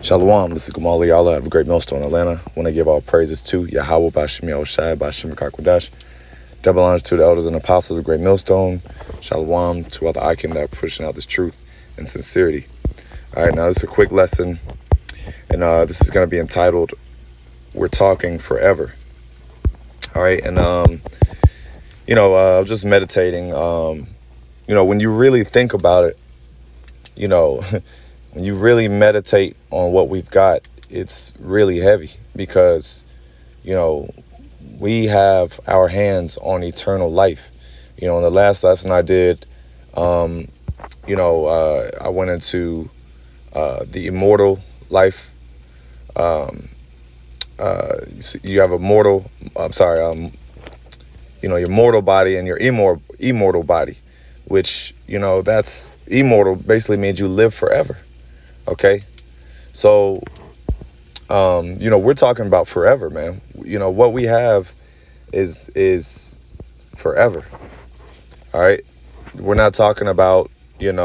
Shalom, this is Gamal Yala. I have a great millstone in Atlanta. I want to give all praises to YAHAWAH, BAHASHAM, BAHASHAM, double honors to the elders and apostles of Great Millstone. Shalom to all the Ikim that are pushing out this truth and sincerity. All right, now this is a quick lesson, and this is going to be entitled, We're Talking Forever. All right, and, I was just meditating. When you really think about it, when you really meditate on what we've got, it's really heavy because, we have our hands on eternal life. In the last lesson I did, I went into the immortal life. You have your mortal body and your immortal body, which, that's immortal basically means you live forever. Okay. So, we're talking about forever, man. What we have is forever. All right. We're not talking about, just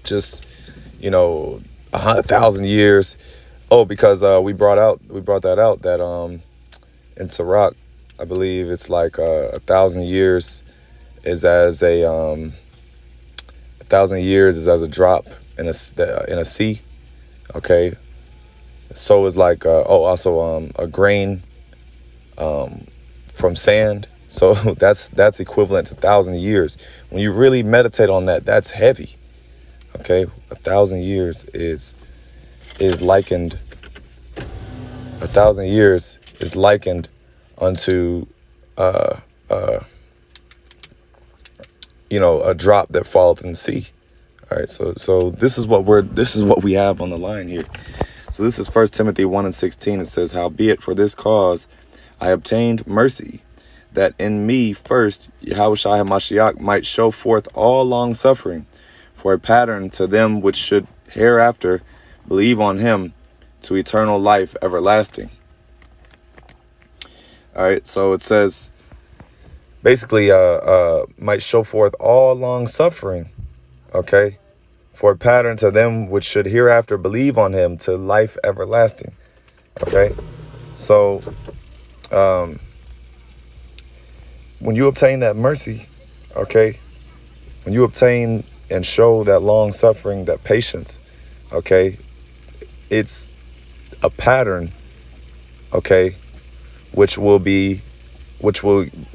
100,000 years. Oh, because we brought that out that in Sirach, I believe it's like 1,000 years is as a 1,000 years is as a drop in a sea. Okay. So is like also a grain from sand. So that's equivalent to 1,000 years. When you really meditate on that, that's heavy. Okay, 1,000 years is likened. 1,000 years is likened unto a drop that falleth in the sea. All right, so this is what we have on the line here. So this is 1 Timothy 1:16. It says, "Howbeit for this cause I obtained mercy, that in me first Yahawashi HaMashiach might show forth all long suffering, for a pattern to them which should hereafter believe on him, to eternal life everlasting." All right, so it says basically might show forth all long suffering, okay, for a pattern to them which should hereafter believe on him, to life everlasting. Okay, so when you obtain that mercy, okay, when you obtain and show that long suffering, that patience, okay, it's a pattern, okay, which will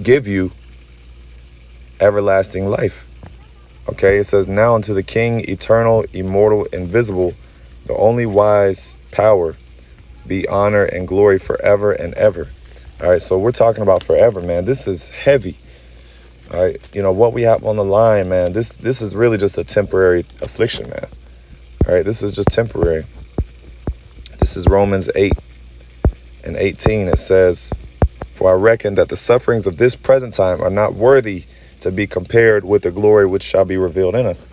give you everlasting life. Okay, it says, "Now unto the King, eternal, immortal, invisible, the only wise power, be honor and glory forever and ever." All right, so we're talking about forever, man. This is heavy. All right, what we have on the line, man, this is really just a temporary affliction, man. All right, this is just temporary. This is Romans 8:18. It says, "For I reckon that the sufferings of this present time are not worthy to be compared with the glory which shall be revealed in us."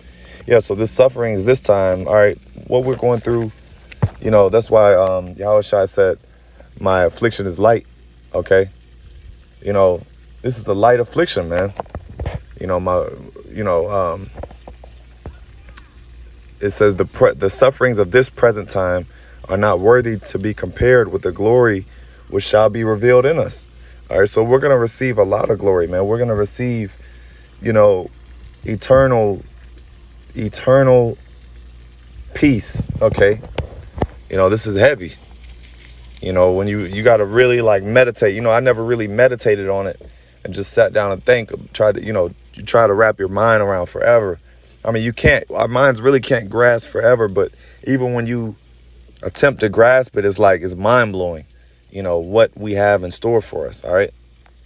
Yeah, so this suffering is this time. All right, what we're going through, that's why Yahawashi said, "My affliction is light." Okay, this is the light affliction, man. It says the sufferings of this present time are not worthy to be compared with the glory which shall be revealed in us. All right, so we're going to receive a lot of glory, man. We're going to receive, eternal peace. Okay, this is heavy. When you got to really like meditate. I never really meditated on it and just sat down and you try to wrap your mind around forever. I mean, you can't, our minds really can't grasp forever, but even when you attempt to grasp it, it's mind blowing, what we have in store for us. All right.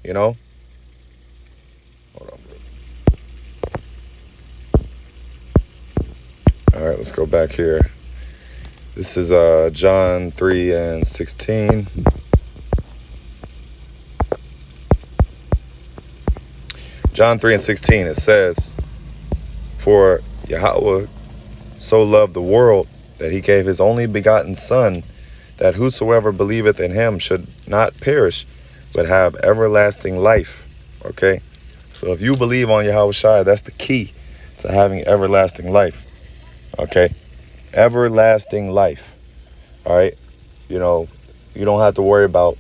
Hold on. All right, let's go back here. This is John 3:16. John 3:16, it says, "For Yahawah so loved the world that he gave his only begotten Son, that whosoever believeth in him should not perish, but have everlasting life." Okay, so if you believe on Yahawashi, that's the key to having everlasting life. Okay, everlasting life. All right. You know, you don't have to worry about,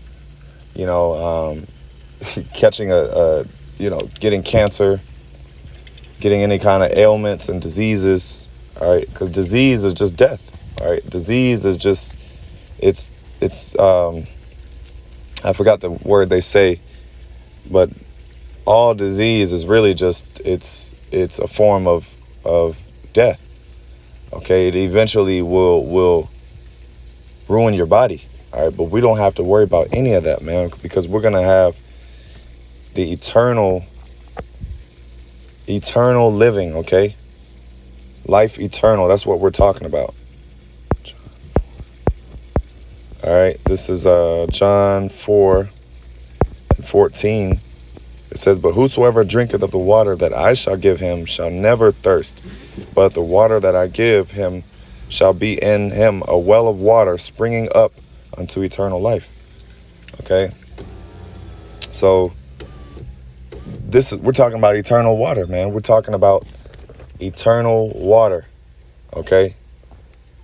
catching getting cancer, getting any kind of ailments and diseases. All right. Because disease is just death. All right. Disease is just, it's I forgot the word they say, but all disease is really just, it's a form of death. Okay. It eventually will ruin your body. All right. But we don't have to worry about any of that, man, because we're going to have the eternal living. Okay. Life eternal. That's what we're talking about. All right. This is John 4:14. It says, but whosoever drinketh of the water that I shall give him shall never thirst, but the water that I give him shall be in him a well of water springing up unto eternal life. Okay. So we're talking about eternal water, man. We're talking about eternal water. Okay.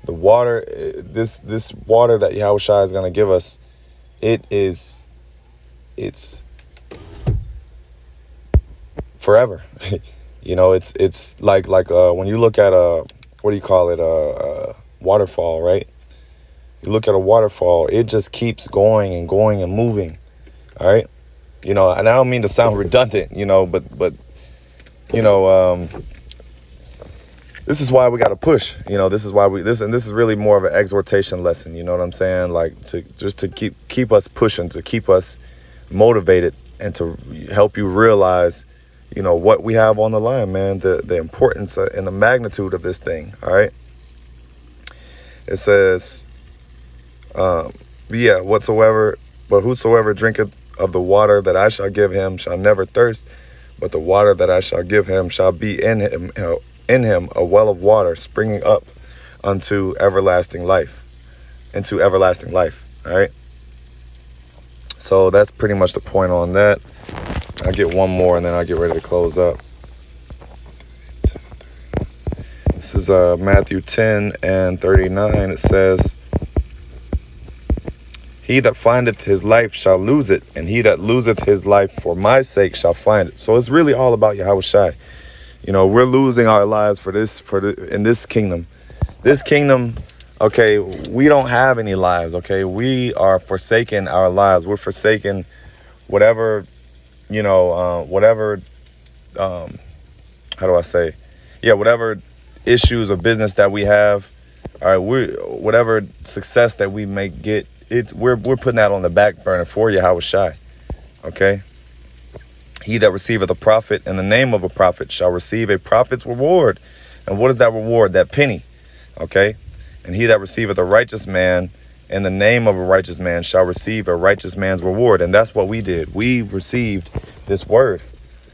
The water, this water that Yahawashi is going to give us, it's forever. It's like when you look at a waterfall, right? You look at a waterfall, it just keeps going and going and moving. All right. And I don't mean to sound redundant, but this is why we got to push. This is why this is really more of an exhortation lesson. You know what I'm saying? Like to keep us pushing, to keep us motivated, and to help you realize, what we have on the line, man, the importance and the magnitude of this thing. All right. It says, but whosoever drinketh of the water that I shall give him shall never thirst, but the water that I shall give him shall be in him a well of water springing up unto everlasting life, All right. So that's pretty much the point on that. I'll get one more and then I'll get ready to close up. This is Matthew 10:39. It says, he that findeth his life shall lose it, and he that loseth his life for my sake shall find it. So it's really all about Yahawashi. We're losing our lives in this kingdom. This kingdom, okay, we don't have any lives, okay? We are forsaking our lives. We're forsaking whatever, whatever issues or business that we have. All right, whatever success that we may get, we're putting that on the back burner for Yahawashi. Okay. He that receiveth a prophet in the name of a prophet shall receive a prophet's reward. And what is that reward? That penny. Okay. And he that receiveth a righteous man in the name of a righteous man shall receive a righteous man's reward. And that's what we did. We received this word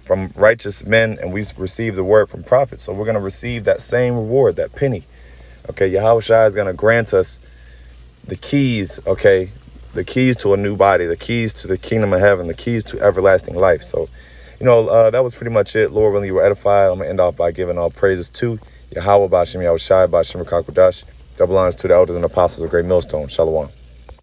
from righteous men, and we received the word from prophets. So we're going to receive that same reward, that penny. Okay. Yahawashi is going to grant us the keys. Okay. The keys to a new body, the keys to the kingdom of heaven, the keys to everlasting life. So, that was pretty much it. Lord, really, you were edified. I'm going to end off by giving all praises to Yahawah, BAHASHAM, Yahawashi, BAHASHAM, Rakakwadash. Double honors to the elders and apostles of Great Millstone. Shalom.